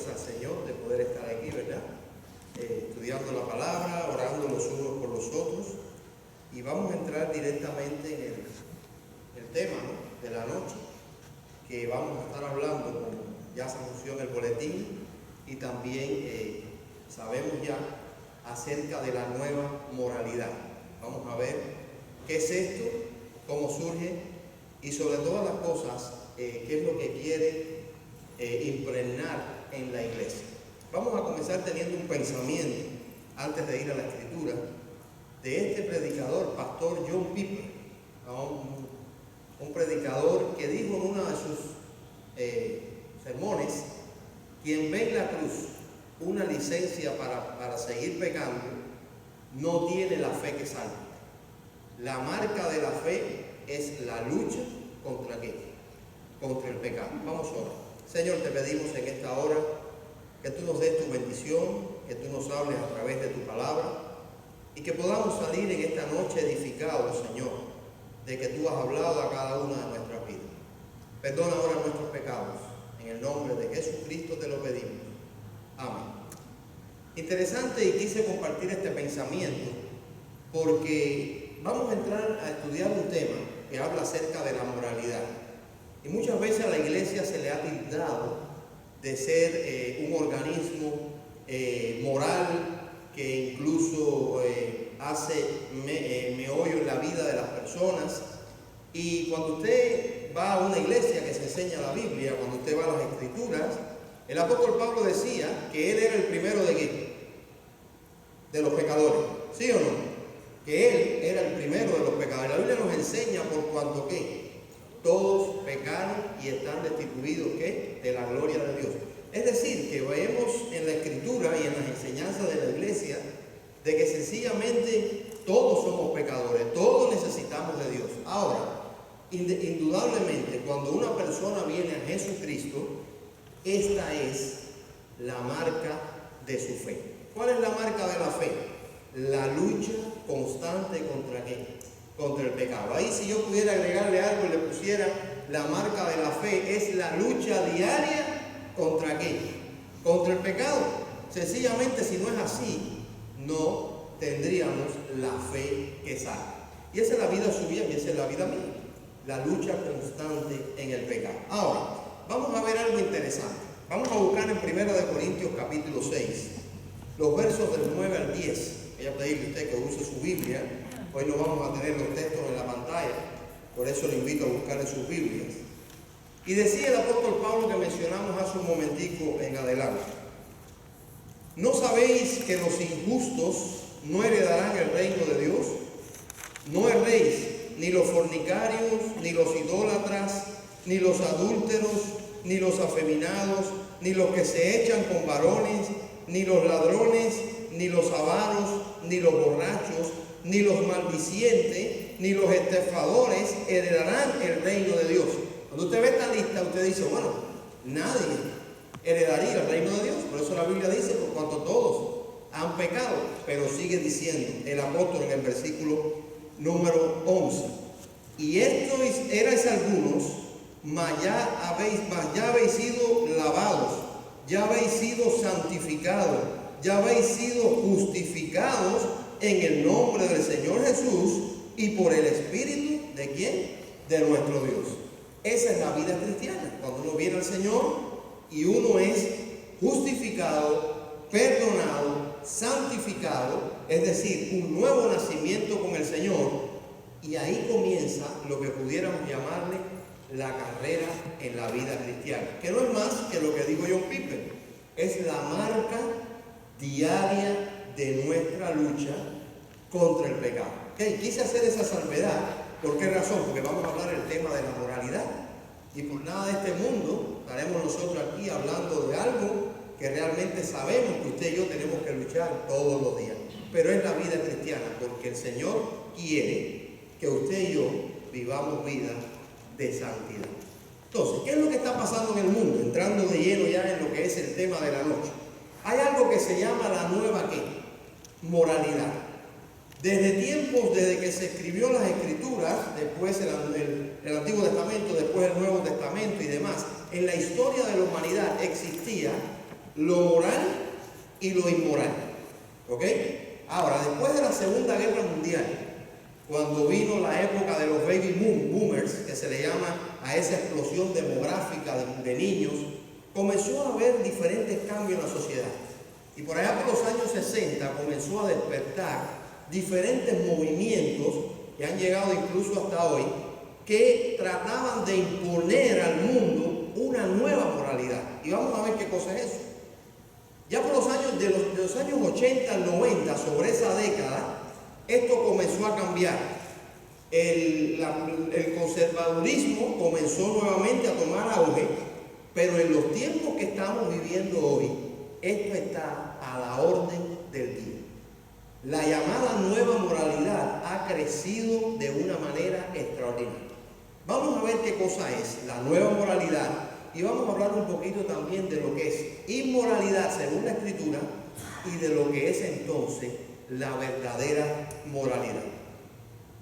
gracias al Señor de poder estar aquí, ¿verdad? Estudiando la palabra, orando los unos por los otros. Y vamos a entrar directamente en el tema, ¿no?, de la noche, que vamos a estar hablando, como ya se anunció en el boletín, y también sabemos ya acerca de la nueva moralidad. Vamos a ver qué es esto, cómo surge y sobre todas las cosas, qué es lo que quiere impregnar en la iglesia. Vamos a comenzar teniendo un pensamiento, antes de ir a la escritura, de este predicador, pastor John Piper, un predicador que dijo en uno de sus sermones: quien ve en la cruz una licencia para seguir pecando, no tiene la fe que salva. La marca de la fe es la lucha contra ¿qué? Contra el pecado. Vamos a orar. Señor, te pedimos en esta hora que tú nos des tu bendición, que tú nos hables a través de tu palabra y que podamos salir en esta noche edificados, Señor, de que tú has hablado a cada una de nuestras vidas. Perdona ahora nuestros pecados. En el nombre de Jesucristo te lo pedimos. Amén. Interesante, y quise compartir este pensamiento porque vamos a entrar a estudiar un tema que habla acerca de la moralidad. Y muchas veces a la iglesia se le ha tildado de ser un organismo moral que incluso hace meollo en la vida de las personas. Y cuando usted va a una iglesia que se enseña la Biblia, cuando usted va a las Escrituras, el apóstol Pablo decía que él era el primero de ¿qué? De los pecadores, ¿sí o no? Que él era el primero de los pecadores. La Biblia nos enseña por cuanto que todos pecaron y están destituidos ¿qué? De la gloria de Dios. Es decir, que vemos en la Escritura y en las enseñanzas de la iglesia de que sencillamente todos somos pecadores, todos necesitamos de Dios. Ahora, indudablemente, cuando una persona viene a Jesucristo, esta es la marca de su fe. ¿Cuál es la marca de la fe? La lucha constante contra ¿qué? Contra el pecado. Ahí, si yo pudiera agregarle algo y le pusiera la marca de la fe, es la lucha diaria contra ¿qué? Contra el pecado. Sencillamente, si no es así, no tendríamos la fe que salva. Y esa es la vida suya y esa es la vida mía. La lucha constante en el pecado. Ahora, vamos a ver algo interesante. Vamos a buscar en 1 Corintios capítulo 6, los versos del 9 al 10. Voy a pedirle a usted que use su Biblia. Hoy no vamos a tener los textos en la pantalla, por eso le invito a buscar en sus Biblias. Y decía el apóstol Pablo, que mencionamos hace un momentico en adelante: ¿no sabéis que los injustos no heredarán el reino de Dios? No erréis, ni los fornicarios, ni los idólatras, ni los adúlteros, ni los afeminados, ni los que se echan con varones, ni los ladrones, ni los avaros, ni los borrachos, ni los maldicientes, ni los estafadores heredarán el reino de Dios. Cuando usted ve esta lista, usted dice, bueno, nadie heredaría el reino de Dios. Por eso la Biblia dice, por cuanto todos han pecado. Pero sigue diciendo el apóstol en el versículo número 11: y estos erais algunos, mas ya habéis sido lavados, ya habéis sido santificados, ya habéis sido justificados en el nombre del Señor Jesús y por el Espíritu ¿de quién? De nuestro Dios. Esa es la vida cristiana, cuando uno viene al Señor y uno es justificado, perdonado, santificado, es decir, un nuevo nacimiento con el Señor. Y ahí comienza lo que pudiéramos llamarle la carrera en la vida cristiana, que no es más que lo que dijo John Piper, es la marca diaria de nuestra lucha contra el pecado. ¿Okay? Quise hacer esa salvedad. ¿Por qué razón? Porque vamos a hablar del tema de la moralidad. Y por nada de este mundo estaremos nosotros aquí hablando de algo que realmente sabemos que usted y yo tenemos que luchar todos los días. Pero es la vida cristiana, porque el Señor quiere que usted y yo vivamos vida de santidad. Entonces, ¿qué es lo que está pasando en el mundo? Entrando de lleno ya en lo que es el tema de la noche. Hay algo que se llama la nueva ¿qué? Moralidad. Desde que se escribió las Escrituras, después el Antiguo Testamento, después el Nuevo Testamento y demás, en la historia de la humanidad existía lo moral y lo inmoral. ¿Ok? Ahora, después de la Segunda Guerra Mundial, cuando vino la época de los baby boomers, que se le llama a esa explosión demográfica de niños, comenzó a haber diferentes cambios en la sociedad. Y por allá por los años 60 comenzó a despertar diferentes movimientos que han llegado incluso hasta hoy, que trataban de imponer al mundo una nueva moralidad. Y vamos a ver qué cosa es eso. Ya por los años de los años 80 al 90, sobre esa década, esto comenzó a cambiar. El conservadurismo comenzó nuevamente a tomar auge, pero en los tiempos que estamos viviendo hoy, esto está a la orden del día. La llamada nueva moralidad ha crecido de una manera extraordinaria. Vamos a ver qué cosa es la nueva moralidad y vamos a hablar un poquito también de lo que es inmoralidad según la Escritura y de lo que es entonces la verdadera moralidad.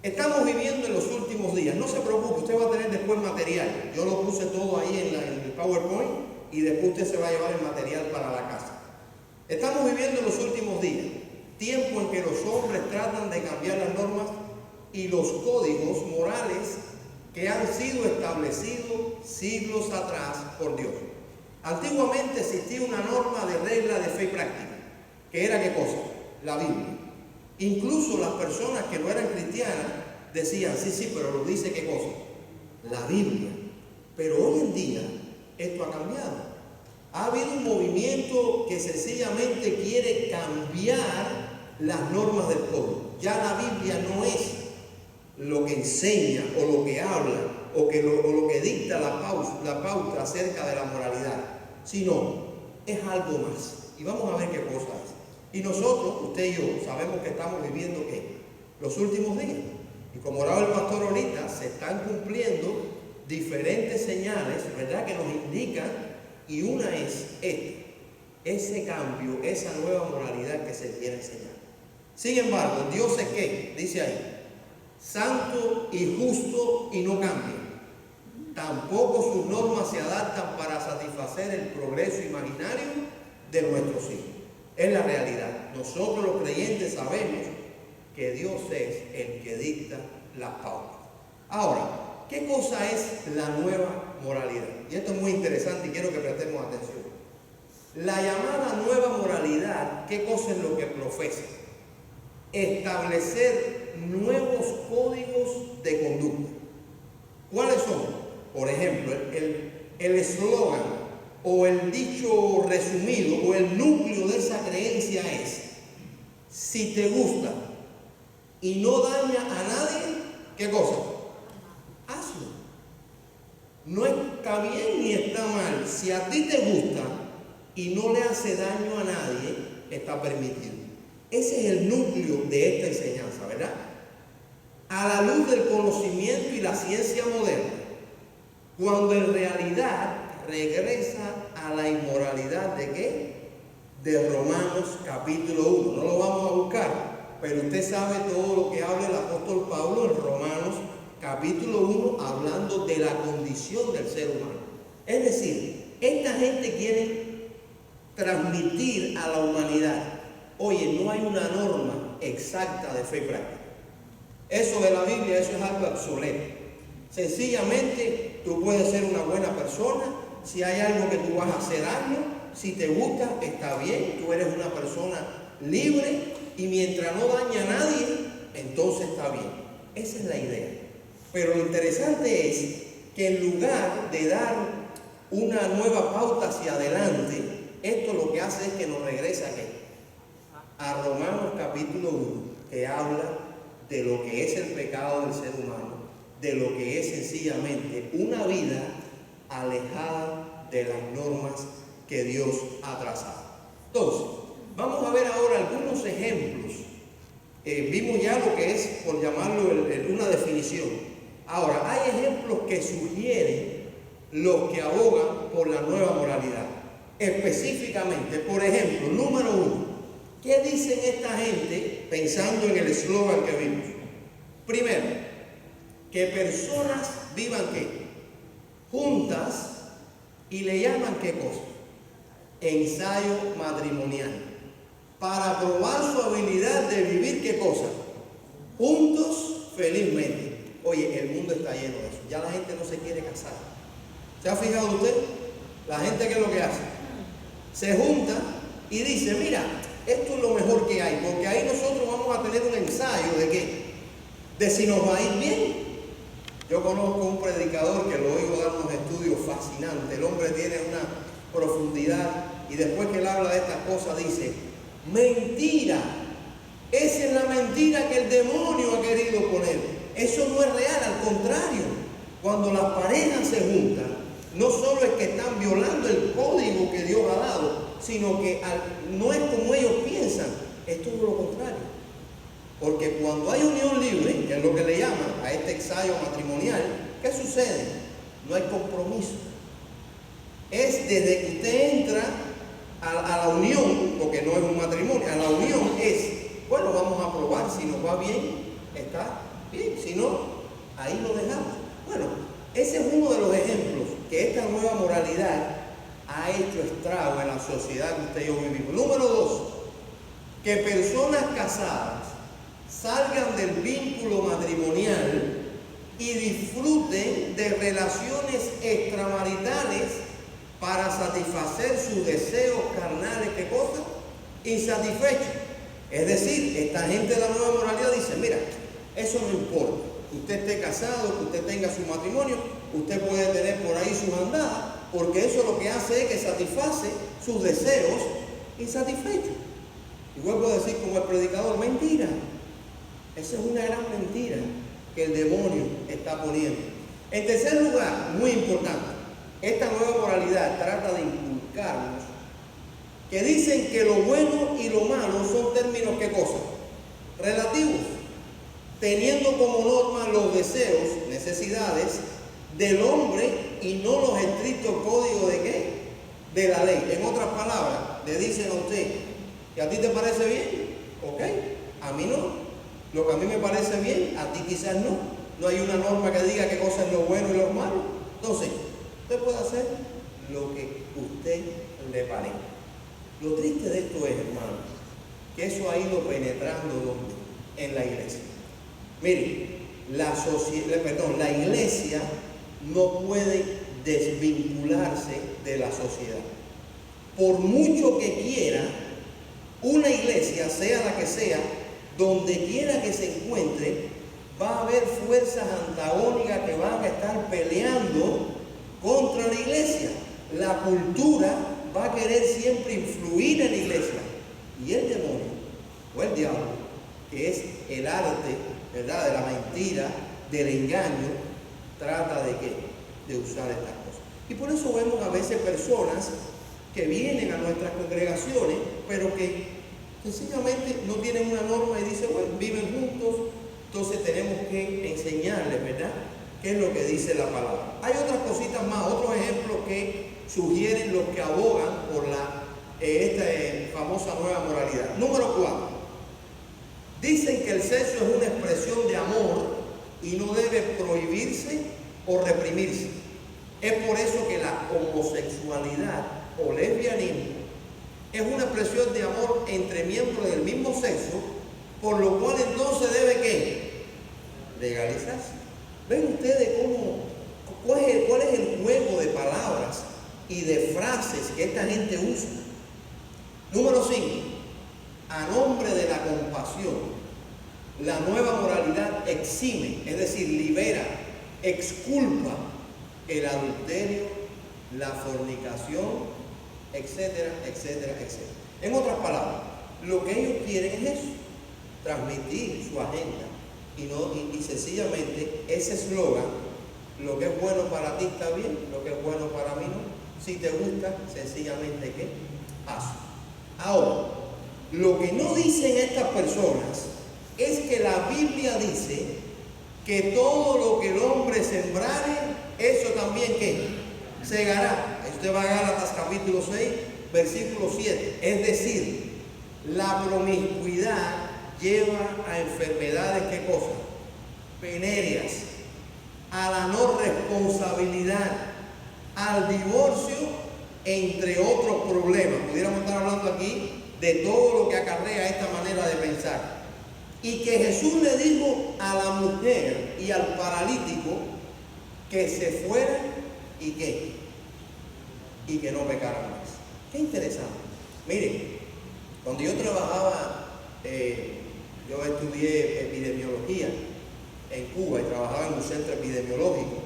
Estamos viviendo en los últimos días. No se preocupe, usted va a tener después material. Yo lo puse todo ahí en el PowerPoint y después usted se va a llevar el material para la casa. Estamos viviendo en los últimos días, tiempo en que los hombres tratan de cambiar las normas y los códigos morales que han sido establecidos siglos atrás por Dios. Antiguamente existía una norma de regla de fe y práctica, que era ¿qué cosa? La Biblia. Incluso las personas que no eran cristianas decían, sí, pero lo dice ¿qué cosa? La Biblia. Pero hoy en día esto ha cambiado. Ha habido un movimiento que sencillamente quiere cambiar las normas del código. Ya la Biblia no es lo que enseña o lo que habla o lo que dicta la pauta acerca de la moralidad, sino es algo más. Y vamos a ver qué cosa es. Y nosotros, usted y yo, sabemos que estamos viviendo ¿qué? Los últimos días. Y como oraba el pastor ahorita, se están cumpliendo diferentes señales, ¿verdad?, que nos indican, y una es ese cambio, esa nueva moralidad que se quiere enseñar. Sin embargo, Dios es ¿qué? Dice ahí, santo y justo y no cambia. Tampoco sus normas se adaptan para satisfacer el progreso imaginario de nuestros hijos. Es la realidad. Nosotros los creyentes sabemos que Dios es el que dicta las pautas. Ahora, ¿qué cosa es la nueva moralidad? Y esto es muy interesante y quiero que prestemos atención. La llamada nueva moralidad, ¿qué cosa es lo que profesa? Establecer nuevos códigos de conducta. ¿Cuáles son? Por ejemplo, el eslogan o el dicho resumido o el núcleo de esa creencia es: si te gusta y no daña a nadie, ¿qué cosa? Hazlo. No está bien ni está mal. Si a ti te gusta y no le hace daño a nadie, está permitido. Ese es el núcleo de esta enseñanza, ¿verdad? A la luz del conocimiento y la ciencia moderna, cuando en realidad regresa a la inmoralidad ¿de qué? De Romanos capítulo 1. No lo vamos a buscar, pero usted sabe todo lo que habla el apóstol Pablo en Romanos capítulo 1, hablando de la condición del ser humano. Es decir, esta gente quiere transmitir a la humanidad: oye, no hay una norma exacta de fe y práctica. Eso de la Biblia, eso es algo obsoleto. Sencillamente, tú puedes ser una buena persona. Si hay algo que tú vas a hacer, hazlo. Si te gusta, está bien. Tú eres una persona libre y mientras no daña a nadie, entonces está bien. Esa es la idea. Pero lo interesante es que en lugar de dar una nueva pauta hacia adelante, esto lo que hace es que nos regresa ¿a qué? A Romanos capítulo 1, que habla de lo que es el pecado del ser humano, de lo que es sencillamente una vida alejada de las normas que Dios ha trazado. Entonces, vamos a ver ahora algunos ejemplos. Vimos ya lo que es, por llamarlo una definición. Ahora, hay ejemplos que sugieren los que abogan por la nueva moralidad. Específicamente, por ejemplo, número 1, ¿qué dicen esta gente pensando en el eslogan que vimos? Primero, que personas vivan ¿qué? Juntas y le llaman ¿qué cosa? ensayo matrimonial para probar su habilidad de vivir, ¿qué cosa? Juntos felizmente. Oye, el mundo está lleno de eso. Ya la gente no se quiere casar. ¿Se ha fijado usted? La gente, ¿qué es lo que hace? Se junta y dice, mira, esto es lo mejor que hay, porque ahí nosotros vamos a tener un ensayo de ¿qué? De si nos va a ir bien. Yo conozco un predicador que lo oigo dar unos estudios fascinantes. El hombre tiene una profundidad y después que él habla de estas cosas dice, mentira, esa es la mentira que el demonio ha querido poner. Eso no es real, al contrario, cuando las parejas se juntan, no solo es que están violando el código que Dios ha dado, sino que no es como ellos piensan, es todo lo contrario. Porque cuando hay unión libre, que es lo que le llaman a este ensayo matrimonial, ¿qué sucede? No hay compromiso. Es desde que usted entra a la unión, porque no es un matrimonio, a la unión es, bueno, vamos a probar, si nos va bien, está bien, si no, ahí lo dejamos. Bueno, ese es uno de los ejemplos que esta nueva moralidad ha hecho estrago en la sociedad que usted y yo vivimos. Número 2, que personas casadas salgan del vínculo matrimonial y disfruten de relaciones extramaritales para satisfacer sus deseos carnales, ¿qué cosa? Insatisfechos. Es decir, esta gente de la nueva moralidad dice, mira, eso no importa. Usted esté casado, que usted tenga su matrimonio, usted puede tener por ahí sus andadas, porque eso lo que hace es que satisface sus deseos insatisfechos. Y vuelvo a decir como el predicador, mentira. Esa es una gran mentira que el demonio está poniendo. En tercer lugar, muy importante, esta nueva moralidad trata de inculcarnos que dicen que lo bueno y lo malo son términos, ¿qué cosa? Relativos, teniendo como norma los deseos, necesidades del hombre y no los estrictos códigos de ¿qué? De la ley. En otras palabras, le dicen a usted, ¿que a ti te parece bien? Ok, a mí no. Lo que a mí me parece bien, a ti quizás no. No hay una norma que diga qué cosa es lo bueno y lo malo. Entonces, usted puede hacer lo que usted le parezca. Lo triste de esto es, hermano, que eso ha ido penetrando en la iglesia. Mire, la iglesia no puede desvincularse de la sociedad. Por mucho que quiera, una iglesia, sea la que sea, donde quiera que se encuentre, va a haber fuerzas antagónicas que van a estar peleando contra la iglesia. La cultura va a querer siempre influir en la iglesia. Y el demonio, o el diablo, que es el arte, ¿verdad?, de la mentira, del engaño, trata de ¿qué? De usar estas cosas. Y por eso vemos a veces personas que vienen a nuestras congregaciones, pero que sencillamente no tienen una norma y dicen, bueno, viven juntos, entonces tenemos que enseñarles, ¿verdad?, qué es lo que dice la palabra. Hay otras cositas más, otros ejemplos que sugieren los que abogan por esta famosa nueva moralidad. Número 4. Dicen que el sexo es una expresión de amor y no debe prohibirse o reprimirse. Es por eso que la homosexualidad o lesbianismo es una expresión de amor entre miembros del mismo sexo, por lo cual entonces debe ¿qué? Legalizarse. ¿Ven ustedes cuál es el juego de palabras y de frases que esta gente usa? Número 5. A nombre de la compasión, la nueva moralidad exime, es decir, libera, exculpa el adulterio, la fornicación, etcétera, etcétera, etcétera. En otras palabras, lo que ellos quieren es eso, transmitir su agenda y sencillamente ese eslogan, lo que es bueno para ti está bien, lo que es bueno para mí no. Si te gusta, sencillamente ¿qué? Hazlo. Ahora, lo que no dicen estas personas es que la Biblia dice que todo lo que el hombre sembrare, eso también ¿qué? Segará. Usted va a Gálatas capítulo 6, versículo 7. Es decir, la promiscuidad lleva a enfermedades, ¿qué cosa? Venéreas, a la no responsabilidad, al divorcio entre otros problemas. Pudiéramos estar hablando aquí de todo lo que acarrea esta manera de pensar. Y que Jesús le dijo a la mujer y al paralítico que se fueran y que no pecaran más. Qué interesante. Miren, cuando yo trabajaba, yo estudié epidemiología en Cuba y trabajaba en un centro epidemiológico.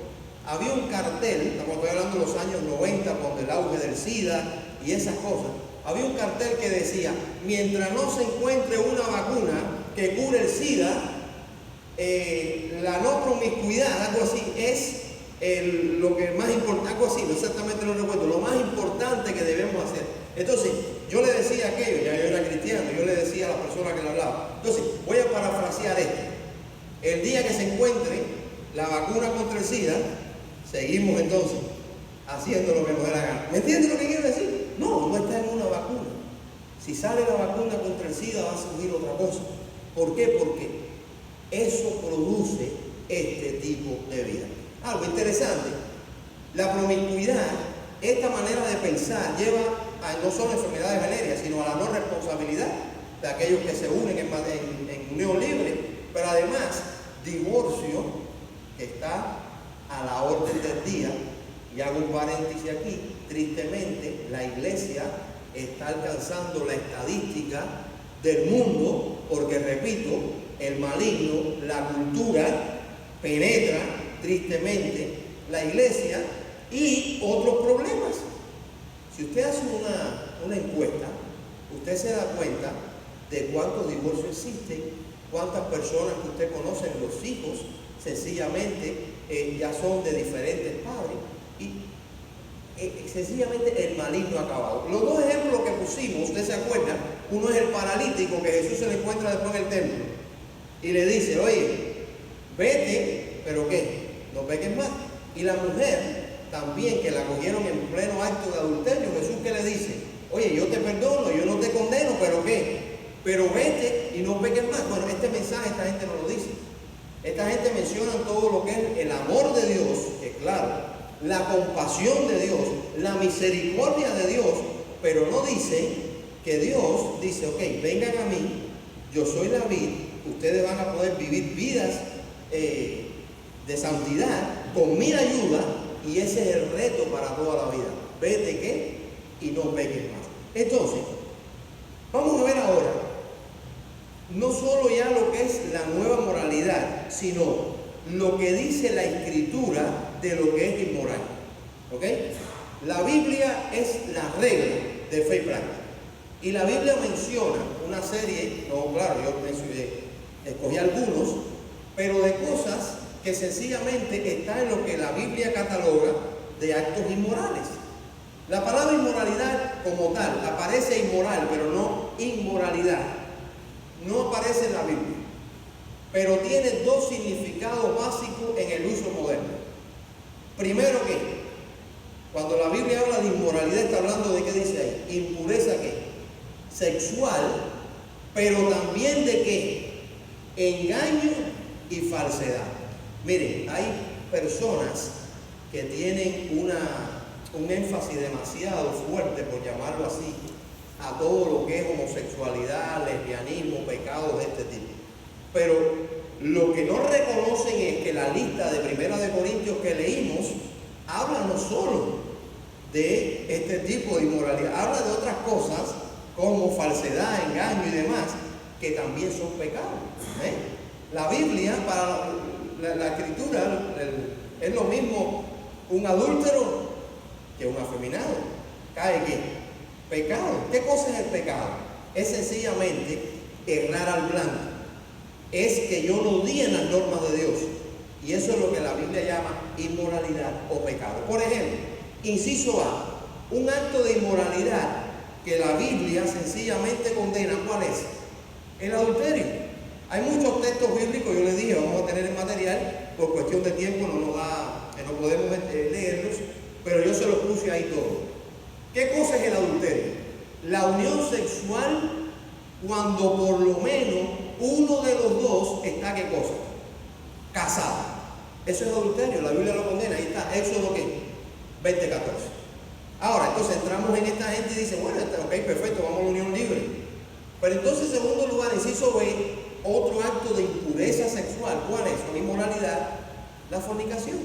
Había un cartel, estamos hablando de los años 90, con el auge del SIDA y esas cosas. Había un cartel que decía, mientras no se encuentre una vacuna que cure el SIDA, la no promiscuidad, algo así, es lo que más importante, algo así, exactamente no recuerdo, lo más importante que debemos hacer. Entonces, yo le decía aquello, ya yo era cristiano, yo le decía a la persona que le hablaba. Entonces, voy a parafrasear esto. El día que se encuentre la vacuna contra el SIDA, seguimos entonces haciendo lo que nos dé la gana. ¿Me entiendes lo que quiero decir? No está en una vacuna. Si sale la vacuna contra el SIDA, va a surgir otra cosa. ¿Por qué? Porque eso produce este tipo de vida. Algo interesante, la promiscuidad, esta manera de pensar, lleva a no solo enfermedades venéreas, sino a la no responsabilidad de aquellos que se unen en unión libre, pero además divorcio, que está a la orden del día. Y hago un paréntesis aquí, tristemente la iglesia está alcanzando la estadística del mundo, porque repito, el maligno, la cultura, penetra tristemente la iglesia y otros problemas. Si usted hace una encuesta, usted se da cuenta de cuántos divorcios existen, cuántas personas que usted conoce, los hijos, sencillamente ya son de diferentes padres y sencillamente el maligno ha acabado. Los dos ejemplos que pusimos, usted se acuerda, uno es el paralítico que Jesús se le encuentra después en el templo y le dice, oye, vete, pero ¿qué? No peques más. Y la mujer también, que la cogieron en pleno acto de adulterio, Jesús que le dice, oye, yo te perdono, yo no te condeno, pero ¿qué? Pero vete y no peques más. Bueno, este mensaje esta gente no lo dice. Esta gente menciona todo lo que es el amor de Dios, que claro, la compasión de Dios, la misericordia de Dios, pero no dice que Dios dice, ok, vengan a mí, yo soy la vid, ustedes van a poder vivir vidas de santidad con mi ayuda, y ese es el reto para toda la vida. Vete ¿qué? Y no peques más. Entonces, vamos a ver ahora, no solo ya lo que es la nueva moralidad, sino lo que dice la Escritura de lo que es inmoral. ¿Ok? La Biblia es la regla de fe y práctica. Y la Biblia menciona una serie, no, claro, yo escogí algunos, pero de cosas que sencillamente está en lo que la Biblia cataloga de actos inmorales. La palabra inmoralidad como tal aparece inmoral, pero no inmoralidad. No aparece en la Biblia, pero tiene dos significados básicos en el uso moderno. Primero que, cuando la Biblia habla de inmoralidad, está hablando de qué dice ahí, impureza ¿qué? Sexual, pero también de qué, engaño y falsedad. Miren, hay personas que tienen un énfasis demasiado fuerte, por llamarlo así, a todo lo que es homosexualidad, lesbianismo, pecados de este tipo. Pero lo que no reconocen es que la lista de 1 de Corintios que leímos habla no solo de este tipo de inmoralidad, habla de otras cosas como falsedad, engaño y demás, que también son pecados. La Biblia, para la Escritura, es lo mismo un adúltero que un afeminado. ¿Cae qué? Pecado. ¿Qué cosa es el pecado? Es sencillamente errar al blanco. Es que yo no di en las normas de Dios. Y eso es lo que la Biblia llama inmoralidad o pecado. Por ejemplo, inciso A, un acto de inmoralidad que la Biblia sencillamente condena. ¿Cuál es? El adulterio. Hay muchos textos bíblicos, yo les dije, vamos a tener el material, por cuestión de tiempo no nos da, no podemos leerlos, pero yo se los puse ahí todo. ¿Qué cosa es el adulterio? La unión sexual cuando por lo menos uno de los dos está, ¿qué cosa? Casado. Eso es adulterio, la Biblia lo condena, ahí está, Éxodo ¿qué? 20:14. Ahora, entonces entramos en esta gente y dice, bueno, ok, perfecto, vamos a la unión libre. Pero entonces, en segundo lugar, inciso B, otro acto de impureza sexual. ¿Cuál es? Una inmoralidad, la fornicación.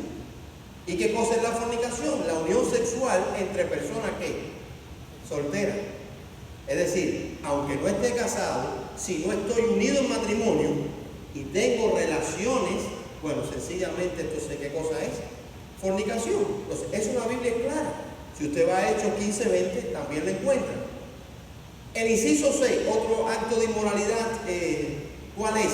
¿Y qué cosa es la fornicación? La unión sexual entre personas que solteras. Es decir, aunque no esté casado, si no estoy unido en matrimonio y tengo relaciones, bueno, sencillamente entonces, ¿qué cosa es? Fornicación. Entonces, eso la Biblia es clara. Si usted va a Hechos 15:20, también lo encuentra. El inciso 6, otro acto de inmoralidad, ¿cuál es?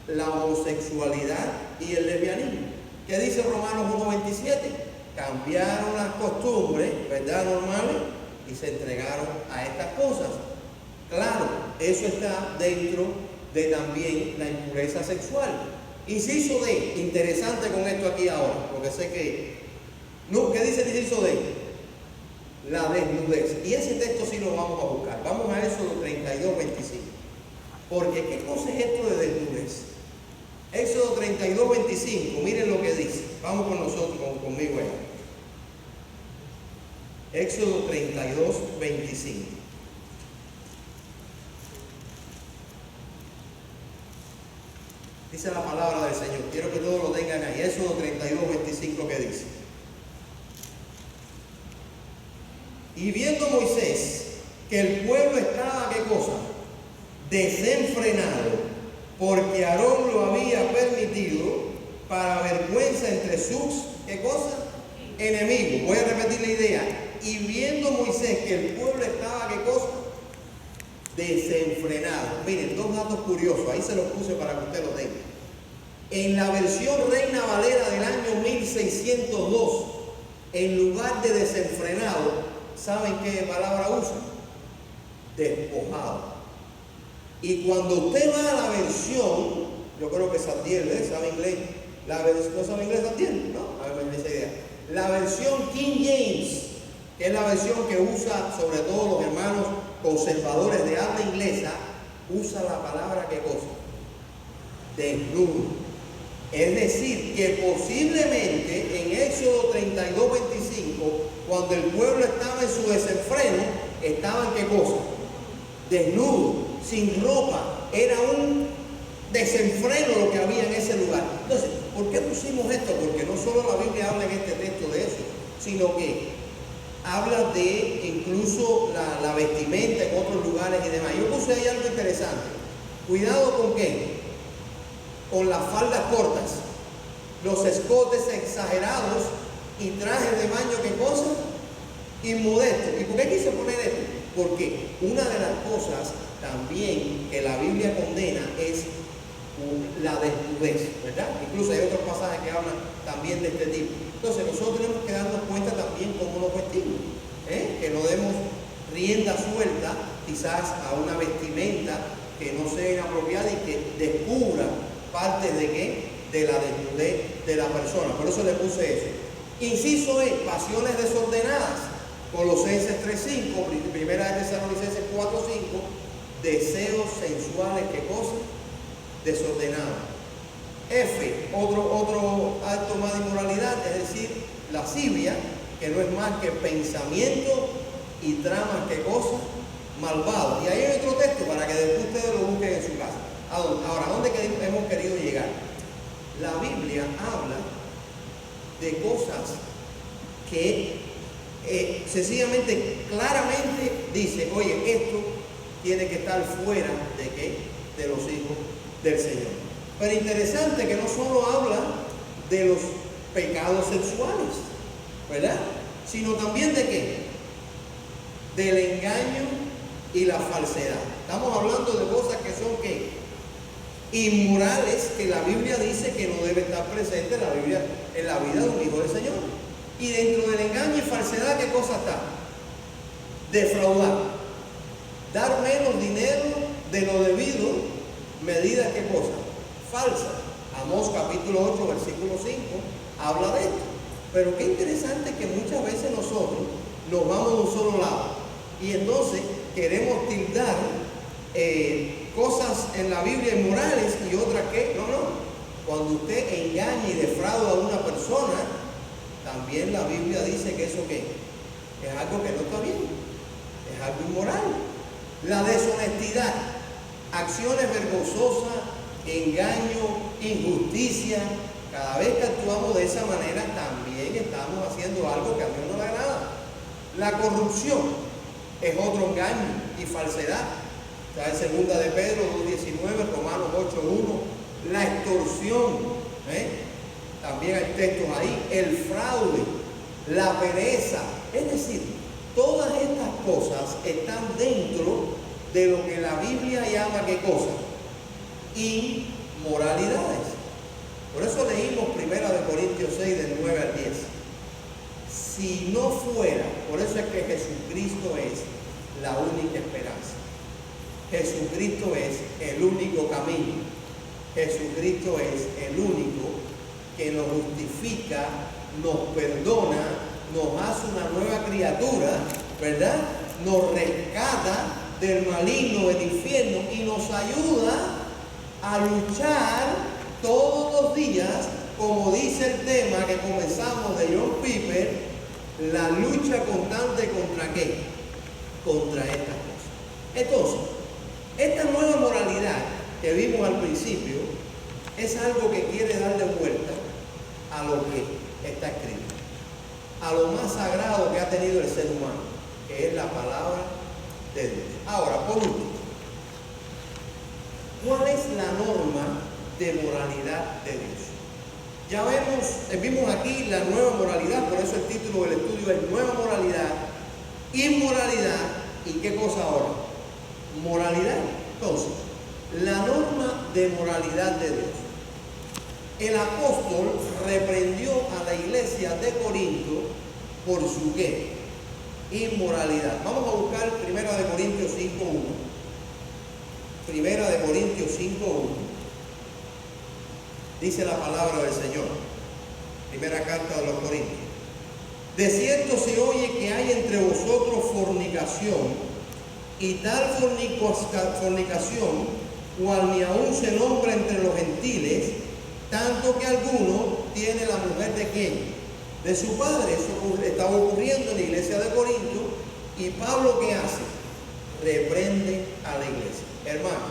La homosexualidad y el lesbianismo. ¿Qué dice Romanos 1:27? Cambiaron las costumbres, ¿verdad?, normales, y se entregaron a estas cosas. Claro, eso está dentro de también la impureza sexual. Inciso D, interesante con esto aquí ahora, porque sé que... No, ¿qué dice el inciso D? La desnudez. Y ese texto sí lo vamos a buscar. Vamos a Éxodo 32:25. Porque ¿qué cosa es esto de desnudez? Éxodo 32:25, miren lo que dice. Vamos con nosotros, conmigo ahí. Éxodo 32:25. Dice la palabra del Señor. Quiero que todos lo tengan ahí. Éxodo 32:25, ¿qué dice? Y viendo Moisés que el pueblo estaba, ¿qué cosa? Desenfrenado, porque Aarón lo había permitido para vergüenza entre sus, ¿qué cosa? Enemigos. Voy a repetir la idea. Y viendo Moisés que el pueblo estaba, ¿qué cosa? Desenfrenado. Miren, dos datos curiosos, ahí se los puse para que usted lo tenga. En la versión Reina Valera del año 1602, en lugar de desenfrenado, ¿saben qué palabra usa? Despojado. Y cuando usted va a la versión, yo creo que Santiago, ¿sabe inglés? ¿No sabe inglés Santiago? No, a ver, me esa idea. La versión King James, que es la versión que usa sobre todo los hermanos conservadores de habla inglesa, usa la palabra ¿qué cosa? Desnudo. Es decir, que posiblemente en Éxodo 32:25, cuando el pueblo estaba en su desenfreno, estaban ¿qué cosa? Desnudo, sin ropa. Era un desenfreno lo que había en ese lugar. Entonces, ¿por qué pusimos esto? Porque no solo la Biblia habla en este texto de eso, sino que habla de incluso la vestimenta en otros lugares y demás. Yo puse ahí algo interesante. Cuidado con qué. Con las faldas cortas, los escotes exagerados y trajes de baño, ¿qué cosa? Inmodestos. ¿Y por qué quise poner esto? Porque una de las cosas también que la Biblia condena es la desnudez, ¿verdad? Incluso hay otros pasajes que hablan también de este tipo. Entonces nosotros tenemos que darnos cuenta también cómo nos vestimos, que no demos rienda suelta quizás a una vestimenta que no sea inapropiada y que descubra parte de qué, de la desnudez de la persona. Por eso le puse eso. Inciso E, pasiones desordenadas. Colosenses 3:5, primera de Tesalonicenses 4:5, deseos sensuales, ¿qué cosa? Desordenados. F, otro acto más de inmoralidad, es decir, lascivia, que no es más que pensamiento y tramas, ¿qué cosa? Malvados. Y ahí hay otro texto para que después ustedes lo busquen en su casa. Ahora, ¿a dónde hemos querido llegar? La Biblia habla de cosas que sencillamente, claramente dice, oye, esto tiene que estar fuera de ¿qué? De los hijos del Señor. Pero interesante que no solo habla de los pecados sexuales, ¿verdad? Sino también de ¿qué? Del engaño y la falsedad. Estamos hablando de cosas que son ¿qué? Inmorales, que la Biblia dice que no debe estar presente en la vida de un hijo del Señor. Y dentro del engaño y falsedad, ¿qué cosa está? Defraudar. Dar menos dinero de lo debido, medidas, ¿qué cosa? Falsas. Amós capítulo 8, versículo 5, habla de esto. Pero qué interesante que muchas veces nosotros nos vamos de un solo lado. Y entonces queremos tildar cosas en la Biblia inmorales y otras que no. Cuando usted engaña y defrauda a una persona, también la Biblia dice que eso ¿qué? es algo que no está bien, es algo inmoral. La deshonestidad, acciones vergonzosas, engaño, injusticia. Cada vez que actuamos de esa manera, también estamos haciendo algo que a Dios no le agrada. La corrupción es otro engaño y falsedad. Está en 2 de Pedro 2:19, Romanos 8:1. La extorsión, también hay textos ahí. El fraude, la pereza. Es decir, todas estas cosas están dentro de lo que la Biblia llama, ¿qué cosa? Inmoralidades. Por eso leímos 1 Corintios 6, del 9 al 10. Si no fuera, por eso es que Jesucristo es la única esperanza. Jesucristo es el único camino. Jesucristo es el único que nos justifica, nos perdona, nos hace una nueva criatura, ¿verdad? Nos rescata del maligno, del infierno, y nos ayuda a luchar todos los días, como dice el tema que comenzamos de John Piper, la lucha constante ¿contra qué? Contra estas cosas. Entonces, esta nueva moralidad que vimos al principio es algo que quiere darle vuelta a lo que está escrito, a lo más sagrado que ha tenido el ser humano, que es la palabra de Dios. Ahora, por último, ¿cuál es la norma de moralidad de Dios? Ya vimos aquí la nueva moralidad, por eso el título del estudio es Nueva Moralidad, Inmoralidad y ¿qué cosa ahora? Moralidad. Entonces, la norma de moralidad de Dios. El apóstol reprendió a la iglesia de Corinto por su ¿qué? Inmoralidad. Vamos a buscar 1 Corintios 5:1. 1 Corintios 5:1. Dice la palabra del Señor. Primera carta de los Corintios. De cierto se oye que hay entre vosotros fornicación, y tal fornicación, cual ni aún se nombra entre los gentiles, tanto que alguno tiene la mujer de ¿quién? De su padre. Eso estaba ocurriendo en la iglesia de Corinto, y Pablo ¿qué hace? Reprende a la iglesia. Hermano,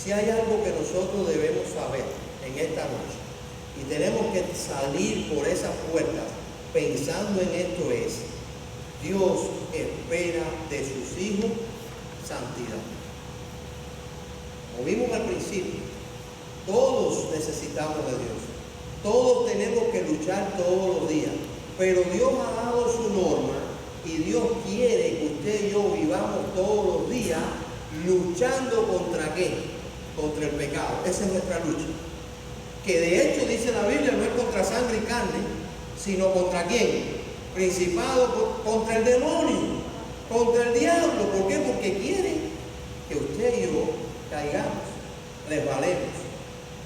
si hay algo que nosotros debemos saber en esta noche, y tenemos que salir por esas puertas pensando en esto, es: Dios espera de sus hijos santidad. Como vimos al principio, todos necesitamos de Dios, todos tenemos que luchar todos los días, pero Dios ha dado su norma, y Dios quiere que usted y yo vivamos todos los días luchando ¿contra qué? Contra el pecado. Esa es nuestra lucha, que de hecho dice la Biblia, no es contra sangre y carne, sino ¿contra quién? Principado, contra el demonio, contra el diablo. ¿Por qué? Porque quiere que usted y yo caigamos, resbalemos.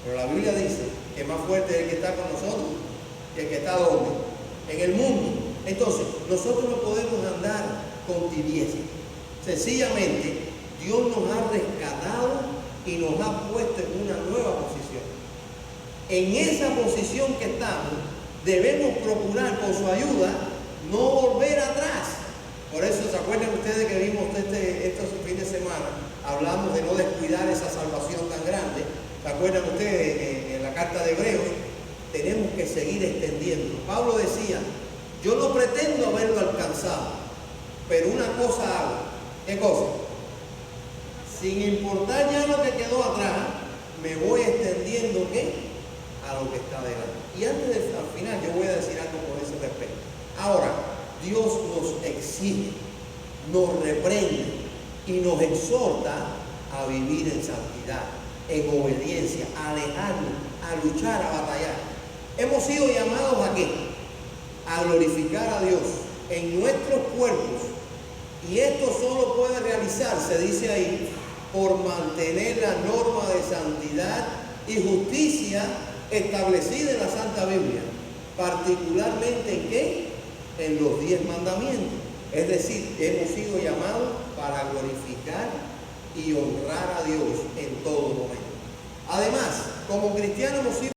Pero la Biblia dice que más fuerte es el que está con nosotros que el que está ¿dónde? En el mundo. Entonces, nosotros no podemos andar con tibieza. Sencillamente, Dios nos ha rescatado y nos ha puesto en una nueva posición. En esa posición que estamos, debemos procurar con su ayuda no volver atrás. Por eso, ¿se acuerdan ustedes que vimos estos fines de semana? Hablamos de no descuidar esa salvación tan grande. ¿Se acuerdan ustedes en la carta de Hebreos? Tenemos que seguir extendiendo. Pablo decía: yo no pretendo haberlo alcanzado, pero una cosa hago. ¿Qué cosa? Sin importar ya lo que quedó atrás, me voy extendiendo ¿qué? A lo que está delante. Y al final yo voy a decir algo por ese respecto. Ahora, Dios nos exige, nos reprende y nos exhorta a vivir en santidad, en obediencia, a alejarnos, a luchar, a batallar. Hemos sido llamados ¿a qué? A glorificar a Dios en nuestros cuerpos, y esto solo puede realizarse, dice ahí, por mantener la norma de santidad y justicia establecida en la Santa Biblia, particularmente ¿en qué? En los 10 mandamientos. Es decir, hemos sido llamados para glorificar y honrar a Dios en todo momento. Además, como cristianos hemos sido